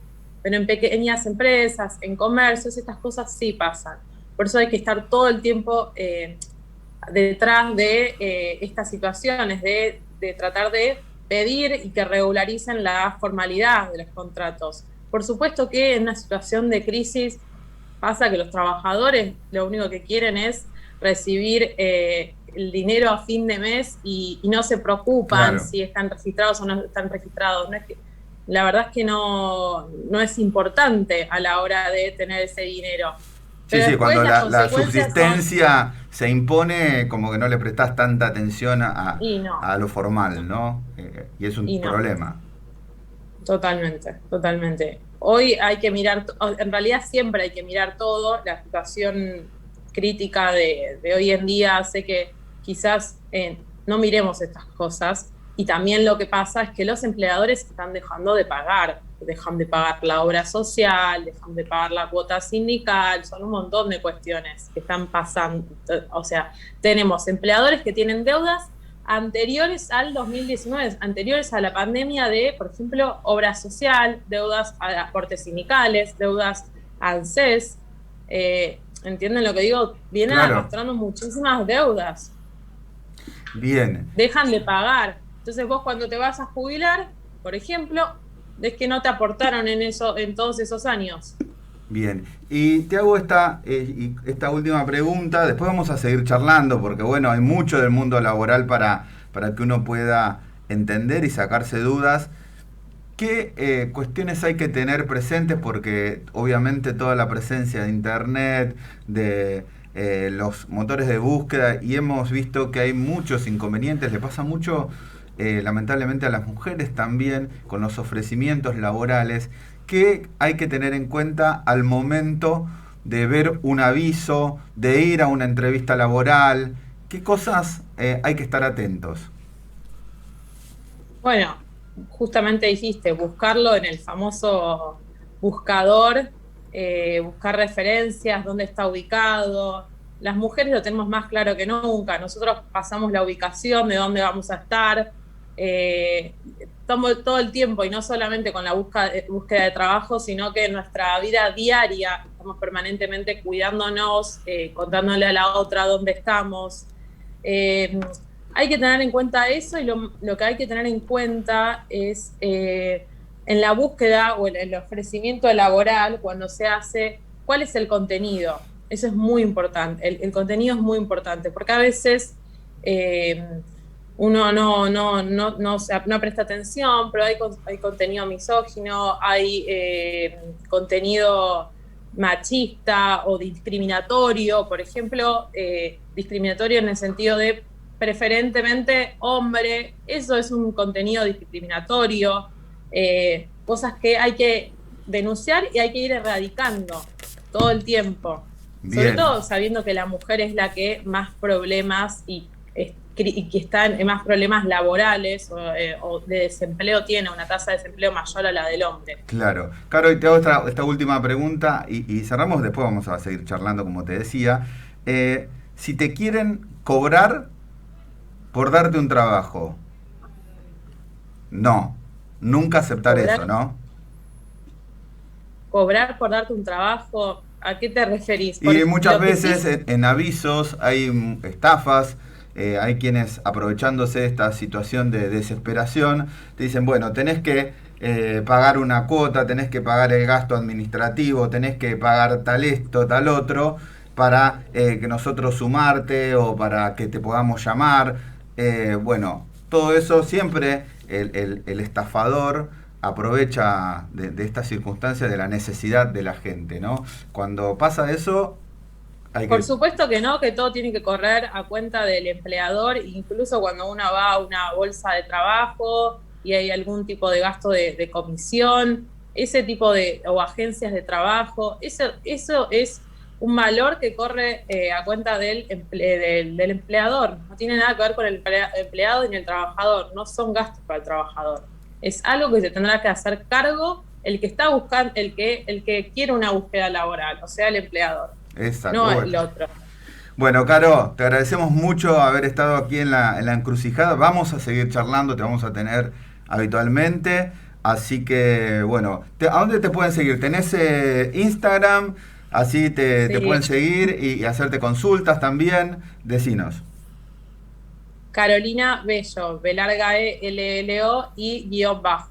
pero en pequeñas empresas, en comercios, estas cosas sí pasan. Por eso hay que estar todo el tiempo detrás de estas situaciones, de tratar de pedir y que regularicen la formalidad de los contratos. Por supuesto que en una situación de crisis pasa que los trabajadores lo único que quieren es recibir el dinero a fin de mes y no se preocupan si están registrados o no están registrados. No es que, la verdad es que no es importante a la hora de tener ese dinero. Sí, cuando la subsistencia se impone, como que no le prestás tanta atención a lo formal, ¿no? Y es un problema. Totalmente. Hoy hay que mirar, en realidad siempre hay que mirar todo. La situación crítica de hoy en día hace que quizás no miremos estas cosas. Y también lo que pasa es que los empleadores están dejando de pagar. Dejan de pagar la obra social, dejan de pagar la cuota sindical, son un montón de cuestiones que están pasando. O sea, tenemos empleadores que tienen deudas anteriores al 2019, anteriores a la pandemia de, por ejemplo, obra social, deudas a aportes sindicales, deudas a ANSES. ¿Entienden lo que digo? Vienen arrastrando muchísimas deudas. Bien. Dejan de pagar. Entonces vos cuando te vas a jubilar, por ejemplo, es que no te aportaron en todos esos años. Bien, y te hago esta última pregunta, después vamos a seguir charlando, porque bueno, hay mucho del mundo laboral para que uno pueda entender y sacarse dudas. ¿Qué cuestiones hay que tener presentes? Porque obviamente toda la presencia de internet, de los motores de búsqueda, y hemos visto que hay muchos inconvenientes, le pasa mucho lamentablemente a las mujeres también con los ofrecimientos laborales. ¿Qué hay que tener en cuenta al momento de ver un aviso, de ir a una entrevista laboral? ¿Qué cosas hay que estar atentos? Bueno, justamente dijiste, buscarlo en el famoso buscador, buscar referencias, dónde está ubicado. Las mujeres lo tenemos más claro que nunca. Nosotros pasamos la ubicación de dónde vamos a estar. Estamos todo el tiempo, y no solamente con la búsqueda de trabajo, sino que en nuestra vida diaria estamos permanentemente cuidándonos, contándole a la otra dónde estamos. Hay que tener en cuenta eso, y lo que hay que tener en cuenta es en la búsqueda o en el ofrecimiento laboral, cuando se hace, ¿cuál es el contenido? Eso es muy importante, el contenido es muy importante, porque a veces uno no presta atención, pero hay contenido misógino, hay contenido machista o discriminatorio, por ejemplo, discriminatorio en el sentido de preferentemente hombre. Eso es un contenido discriminatorio, cosas que hay que denunciar y hay que ir erradicando todo el tiempo. Bien. Sobre todo sabiendo que la mujer es la que más problemas y que está en más problemas laborales o de desempleo, tiene una tasa de desempleo mayor a la del hombre. Claro. Caro, y te hago esta última pregunta y cerramos, después vamos a seguir charlando, como te decía. Si te quieren cobrar por darte un trabajo, no nunca aceptar eso, ¿no? Cobrar por darte un trabajo, ¿a qué te referís? Y muchas veces en avisos hay estafas, hay quienes aprovechándose de esta situación de desesperación, te dicen, bueno, tenés que pagar una cuota, tenés que pagar el gasto administrativo, tenés que pagar tal esto, tal otro, para que nosotros sumarte o para que te podamos llamar. Bueno, todo eso siempre el estafador aprovecha de esta circunstancia de la necesidad de la gente, ¿no? Cuando pasa eso, Por supuesto que no, que todo tiene que correr a cuenta del empleador, incluso cuando uno va a una bolsa de trabajo y hay algún tipo de gasto de comisión, ese tipo o agencias de trabajo, eso es un valor que corre a cuenta del empleador. No tiene nada que ver con el empleado ni el trabajador, no son gastos para el trabajador. Es algo que se tendrá que hacer cargo el que está buscando, el que quiere una búsqueda laboral, o sea, el empleador. Exacto. No el otro. Bueno, Caro, te agradecemos mucho haber estado aquí en la encrucijada. Vamos a seguir charlando, te vamos a tener habitualmente. Así que, bueno, ¿a dónde te pueden seguir? ¿Tenés Instagram? Así te pueden seguir y hacerte consultas también. Decinos. Carolina Bello, BLLO y _.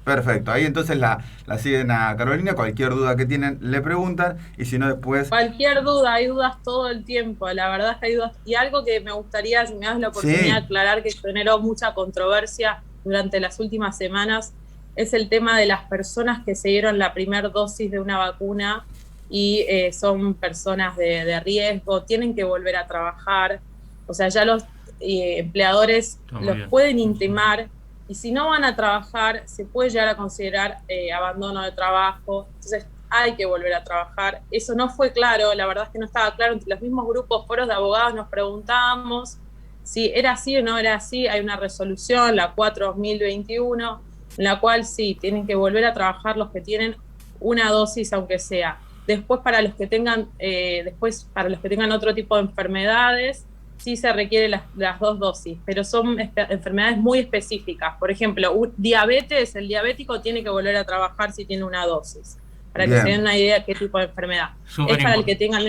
Perfecto, ahí entonces la siguen a Carolina, cualquier duda que tienen le preguntan y si no después... Cualquier duda, hay dudas todo el tiempo, la verdad es que hay dudas. Y algo que me gustaría, si me das la oportunidad de aclarar, que generó mucha controversia durante las últimas semanas, es el tema de las personas que se dieron la primera dosis de una vacuna y son personas de riesgo, tienen que volver a trabajar, o sea, ya los empleadores los pueden intimar, y si no van a trabajar, se puede llegar a considerar abandono de trabajo. Entonces hay que volver a trabajar. Eso no fue claro, la verdad es que no estaba claro. Entre los mismos grupos, foros de abogados, nos preguntábamos si era así o no era así. Hay una resolución, la 4/2021, en la cual sí, tienen que volver a trabajar los que tienen una dosis, aunque sea. Después para los que tengan otro tipo de enfermedades, sí se requieren las 2 dosis, pero son enfermedades muy específicas. Por ejemplo, diabetes, el diabético tiene que volver a trabajar si tiene una dosis, para que se den una idea de qué tipo de enfermedad. Es para el que tengan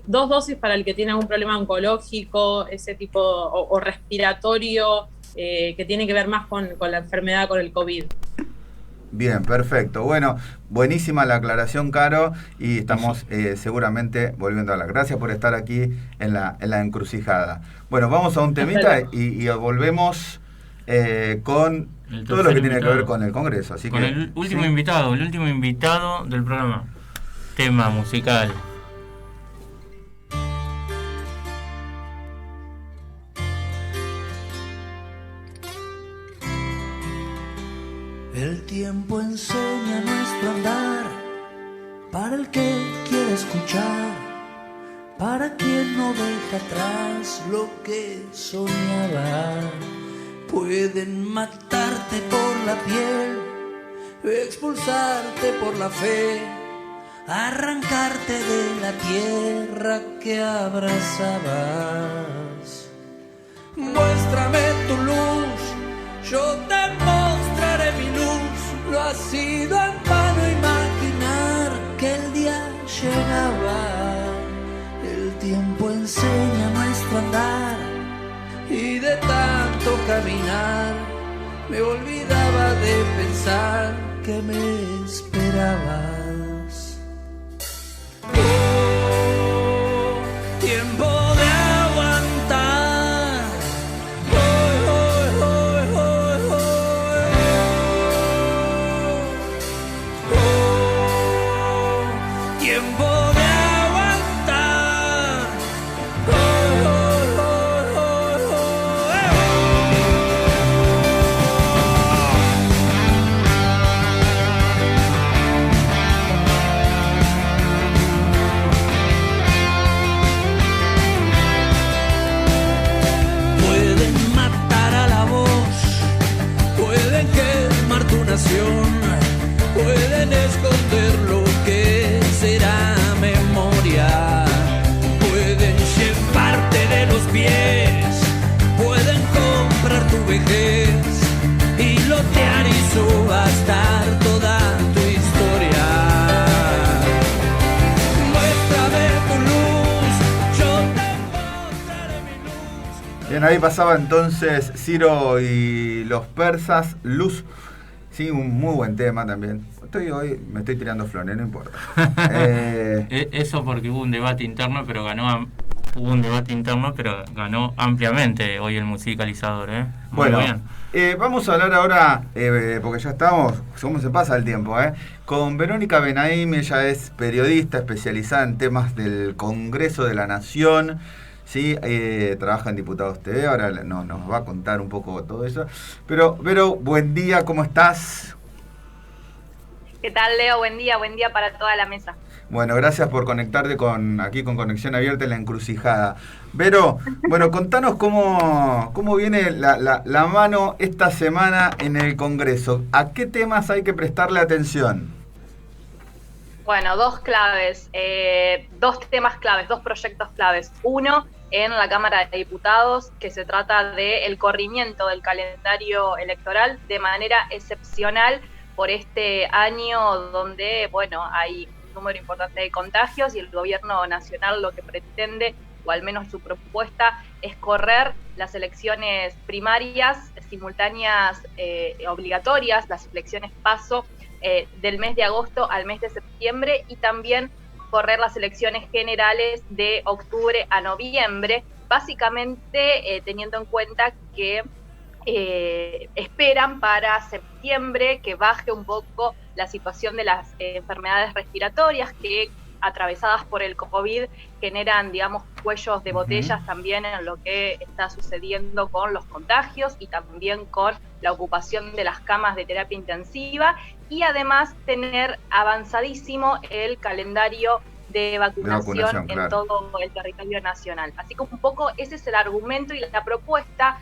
2 dosis para el que tiene algún problema oncológico, ese tipo, o respiratorio, que tiene que ver más con la enfermedad, con el COVID. Bien, perfecto. Bueno, buenísima la aclaración, Caro, y estamos seguramente volviendo a hablar. Gracias por estar aquí en la encrucijada. Bueno, vamos a un temita y volvemos con todo lo que tiene que ver con el Congreso. Así con el último invitado del programa. Tema musical. El tiempo enseña nuestro andar, para el que quiere escuchar, para quien no deja atrás lo que soñaba. Pueden matarte por la piel, expulsarte por la fe, arrancarte de la tierra que abrazabas. Muéstrame tu luz, yo te mostraré mi luz. Lo ha sido en vano imaginar que el día llegaba. El tiempo enseña nuestro andar, y de tanto caminar me olvidaba de pensar que me esperabas. Oh, tiempo de aguantar. Tiempo de aguantar. Pueden matar a la voz, pueden quemar tu nación, pueden esconder lo que será memoria, pueden llevarte de los pies, pueden comprar tu vejez y lotear subastar toda tu historia. Muéstrame tu luz, yo te mostraré mi luz. Bien, ahí pasaba entonces Ciro y los persas, Luz. Sí, un muy buen tema también. Hoy me estoy tirando flores, no importa. Eso porque hubo un debate interno, pero ganó ampliamente hoy el musicalizador, ¿eh? Muy bueno, bien. Vamos a hablar ahora, porque ya estamos, cómo se pasa el tiempo, con Verónica Benaim. Ella es periodista especializada en temas del Congreso de la Nación. Sí, trabaja en Diputados TV, ahora nos va a contar un poco todo eso. Pero, Vero, buen día, ¿cómo estás? ¿Qué tal, Leo? Buen día para toda la mesa. Bueno, gracias por conectarte aquí con Conexión Abierta en La Encrucijada. Vero, bueno, contanos cómo viene la mano esta semana en el Congreso. ¿A qué temas hay que prestarle atención? Bueno, dos temas claves, dos proyectos claves. Uno, en la Cámara de Diputados, que se trata del corrimiento del calendario electoral de manera excepcional por este año donde, bueno, hay un número importante de contagios y el gobierno nacional lo que pretende, o al menos su propuesta, es correr las elecciones primarias simultáneas obligatorias, las elecciones PASO, del mes de agosto al mes de septiembre, y también correr las elecciones generales de octubre a noviembre, básicamente teniendo en cuenta que esperan para septiembre que baje un poco la situación de las enfermedades respiratorias que, atravesadas por el COVID, generan, digamos, cuellos de botellas también en lo que está sucediendo con los contagios y también con la ocupación de las camas de terapia intensiva, y además tener avanzadísimo el calendario de vacunación en todo el territorio nacional. Así que un poco ese es el argumento y la propuesta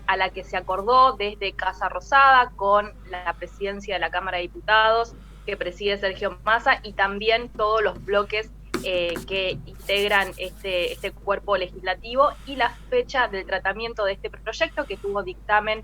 a la que se acordó desde Casa Rosada con la presidencia de la Cámara de Diputados, que preside Sergio Massa, y también todos los bloques que integran este cuerpo legislativo, y la fecha del tratamiento de este proyecto, que tuvo dictamen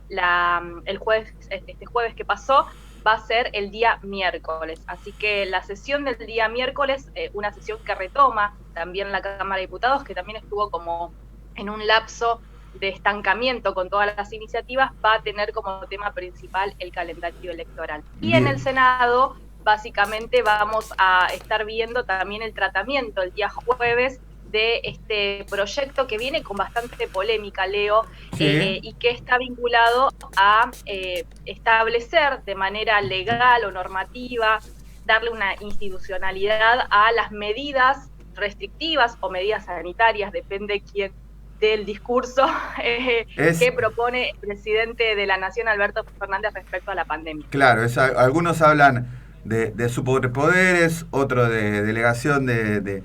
este jueves que pasó, va a ser el día miércoles. Así que la sesión del día miércoles, una sesión que retoma también la Cámara de Diputados, que también estuvo como en un lapso de estancamiento con todas las iniciativas, va a tener como tema principal el calendario electoral. Y en el Senado, básicamente, vamos a estar viendo también el tratamiento el día jueves de este proyecto que viene con bastante polémica, Leo, y que está vinculado a establecer de manera legal o normativa, darle una institucionalidad a las medidas restrictivas o medidas sanitarias, depende quién del discurso que propone el presidente de la Nación, Alberto Fernández, respecto a la pandemia. Claro, algunos hablan de superpoderes, otros de delegación de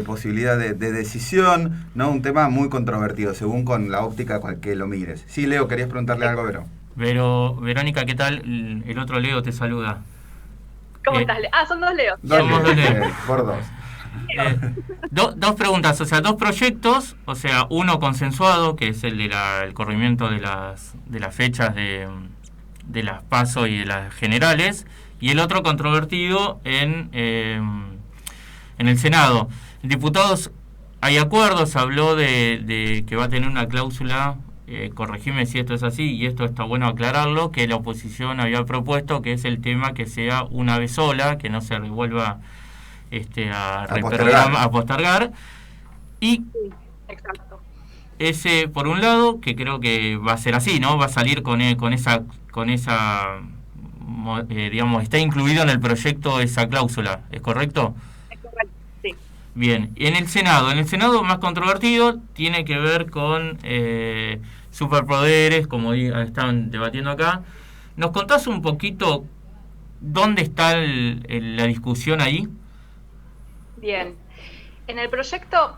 posibilidad de decisión, ¿no? Un tema muy controvertido, según con la óptica con que lo mires. Sí, Leo, querías preguntarle algo, Vero. Verónica, ¿qué tal? El otro Leo te saluda. ¿Cómo estás, Leo? Son dos Leos. Somos dos Leos. Por dos. Dos preguntas, o sea, dos proyectos, o sea, uno consensuado, que es el de el corrimiento de las fechas de las PASO y de las generales, y el otro controvertido en el Senado. En diputados hay acuerdos, habló de que va a tener una cláusula, corregime si esto es así, y esto está bueno aclararlo, que la oposición había propuesto, que es el tema que sea una vez sola, que no se vuelva a postergar. Y exacto. Ese, por un lado, que creo que va a ser así, ¿no? Va a salir con esa digamos, está incluido en el proyecto esa cláusula, ¿es correcto? Es correcto, sí. Bien, y en el Senado más controvertido, tiene que ver con superpoderes, como estaban debatiendo acá. ¿Nos contás un poquito dónde está la discusión ahí? Bien, en el proyecto,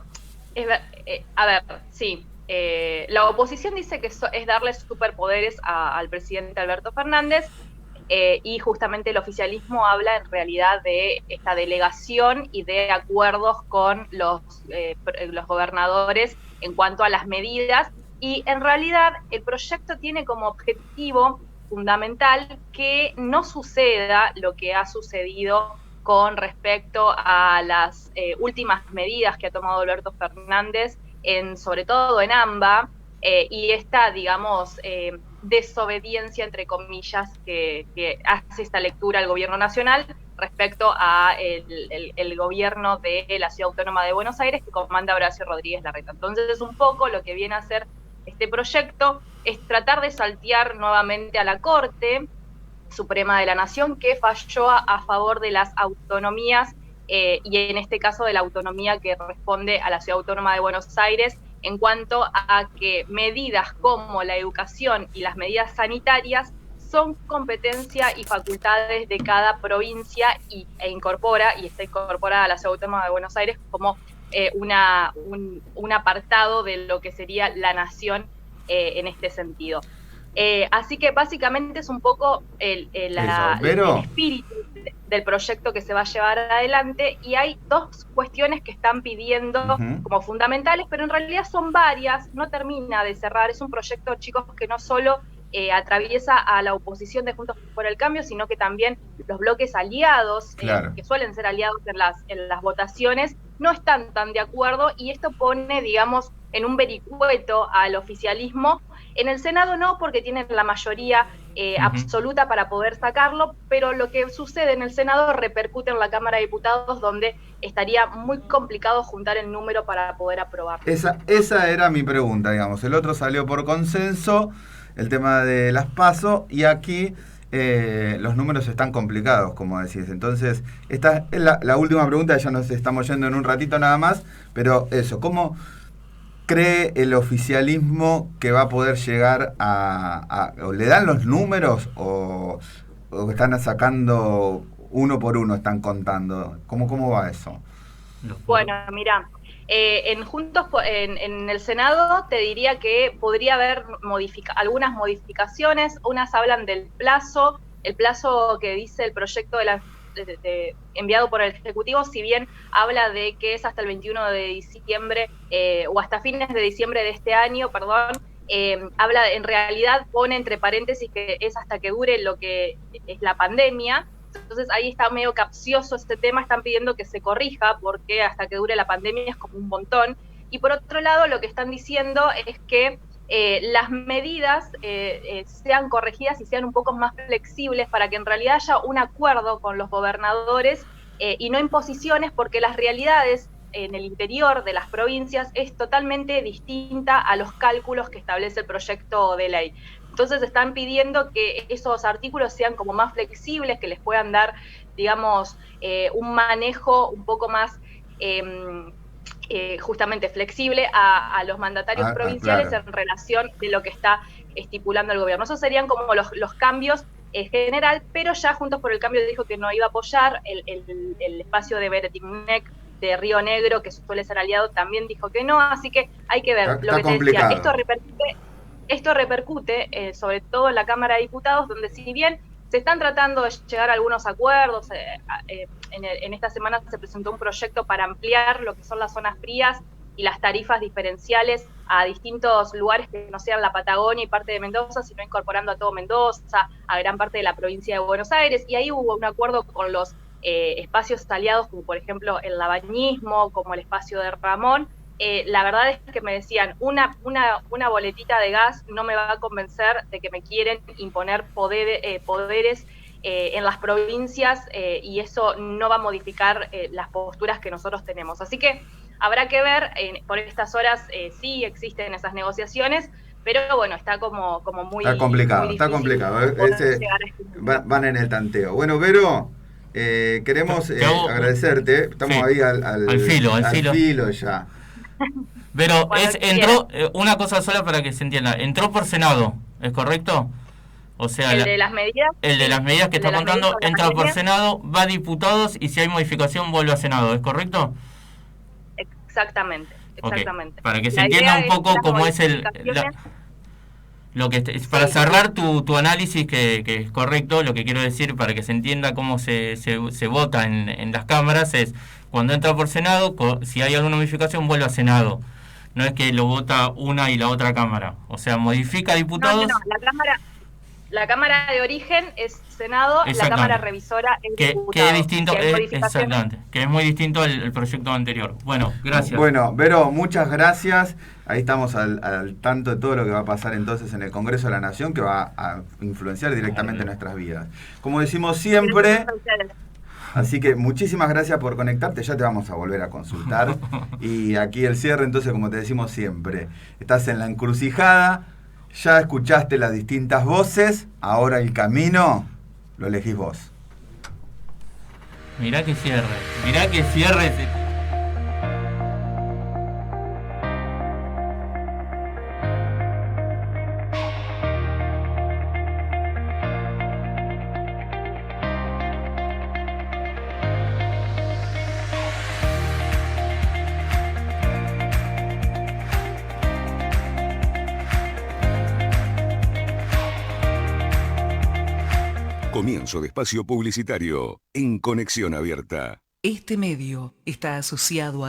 la oposición dice que es darle superpoderes al presidente Alberto Fernández, y justamente el oficialismo habla en realidad de esta delegación y de acuerdos con los gobernadores en cuanto a las medidas, y en realidad el proyecto tiene como objetivo fundamental que no suceda lo que ha sucedido con respecto a las últimas medidas que ha tomado Alberto Fernández, sobre todo en AMBA, y esta, digamos, desobediencia, entre comillas, que hace esta lectura al gobierno nacional respecto a el gobierno de la Ciudad Autónoma de Buenos Aires, que comanda Horacio Rodríguez Larreta. Entonces, un poco lo que viene a hacer este proyecto es tratar de saltear nuevamente a la Corte Suprema de la Nación, que falló a favor de las autonomías, y en este caso de la autonomía que responde a la Ciudad Autónoma de Buenos Aires, en cuanto a que medidas como la educación y las medidas sanitarias son competencia y facultades de cada provincia y está incorporada a la Ciudad Autónoma de Buenos Aires como un apartado de lo que sería la nación en este sentido. Así que básicamente es un poco el espíritu del proyecto que se va a llevar adelante, y hay dos cuestiones que están pidiendo como fundamentales, pero en realidad son varias, no termina de cerrar. Es un proyecto, chicos, que no solo atraviesa a la oposición de Juntos por el Cambio, sino que también los bloques aliados, claro, que suelen ser aliados en las votaciones, no están tan de acuerdo, y esto pone, digamos, en un vericueto al oficialismo. En el Senado no, porque tienen la mayoría absoluta para poder sacarlo, pero lo que sucede en el Senado repercute en la Cámara de Diputados, donde estaría muy complicado juntar el número para poder aprobarlo. Esa era mi pregunta, digamos. El otro salió por consenso, el tema de las PASO, y aquí los números están complicados, como decís. Entonces, esta es la última pregunta, ya nos estamos yendo en un ratito nada más, pero eso, ¿cómo cree el oficialismo que va a poder llegar o le dan los números o están sacando uno por uno, están contando? ¿Cómo va eso? Bueno, mira, en el Senado te diría que podría haber algunas modificaciones. Unas hablan del plazo, el plazo que dice el proyecto enviado por el Ejecutivo, si bien habla de que es hasta el 21 de diciembre o hasta fines de diciembre de este año, en realidad pone entre paréntesis que es hasta que dure lo que es la pandemia. Entonces ahí está medio capcioso este tema, están pidiendo que se corrija porque hasta que dure la pandemia es como un montón. Y por otro lado, lo que están diciendo es que las medidas sean corregidas y sean un poco más flexibles para que en realidad haya un acuerdo con los gobernadores y no imposiciones, porque las realidades en el interior de las provincias es totalmente distinta a los cálculos que establece el proyecto de ley. Entonces están pidiendo que esos artículos sean como más flexibles, que les puedan dar, digamos, un manejo un poco más justamente flexible a los mandatarios provinciales, claro, en relación de lo que está estipulando el gobierno. Esos serían como los cambios general, pero ya Juntos por el Cambio dijo que no iba a apoyar el espacio de Beretinec de Río Negro, que suele ser aliado, también dijo que no, así que hay que ver. Lo que te decía, esto repercute sobre todo en la Cámara de Diputados, donde si bien se están tratando de llegar a algunos acuerdos, en esta semana se presentó un proyecto para ampliar lo que son las zonas frías y las tarifas diferenciales a distintos lugares que no sean la Patagonia y parte de Mendoza, sino incorporando a todo Mendoza, a gran parte de la provincia de Buenos Aires, y ahí hubo un acuerdo con los espacios aliados, como por ejemplo el Labañismo, como el espacio de Ramón. La verdad es que me decían, una boletita de gas no me va a convencer de que me quieren imponer poderes en las provincias, y eso no va a modificar las posturas que nosotros tenemos. Así que habrá que ver, por estas horas sí existen esas negociaciones, pero bueno, está como muy... Está complicado, muy está complicado. Van en el tanteo. Bueno, Vero, queremos agradecerte. Estamos ahí al filo ya. Pero entró, una cosa sola para que se entienda, entró por Senado, ¿es correcto? O sea, el de las medidas que está contando entra por Senado, va a diputados y si hay modificación vuelve a Senado, ¿es correcto? Exactamente. Okay. Para que se entienda un poco cómo es lo que para cerrar tu análisis, que es correcto, lo que quiero decir para que se entienda cómo se vota en las cámaras es, cuando entra por Senado, si hay alguna modificación vuelve a Senado. No es que lo vota una y la otra cámara. O sea, modifica diputados. No, la cámara... La Cámara de Origen es Senado, la Cámara Revisora es Diputados. Que es distinto, exactamente, que es muy distinto el proyecto anterior. Bueno, gracias. Bueno, Vero, muchas gracias. Ahí estamos al tanto de todo lo que va a pasar entonces en el Congreso de la Nación, que va a influenciar directamente nuestras vidas. Como decimos siempre, así que muchísimas gracias por conectarte, ya te vamos a volver a consultar. Y aquí el cierre, entonces, como te decimos siempre, estás en la encrucijada, ya escuchaste las distintas voces, ahora el camino lo elegís vos. Mirá que cierre. Comienzo de espacio publicitario en Conexión Abierta. Este medio está asociado a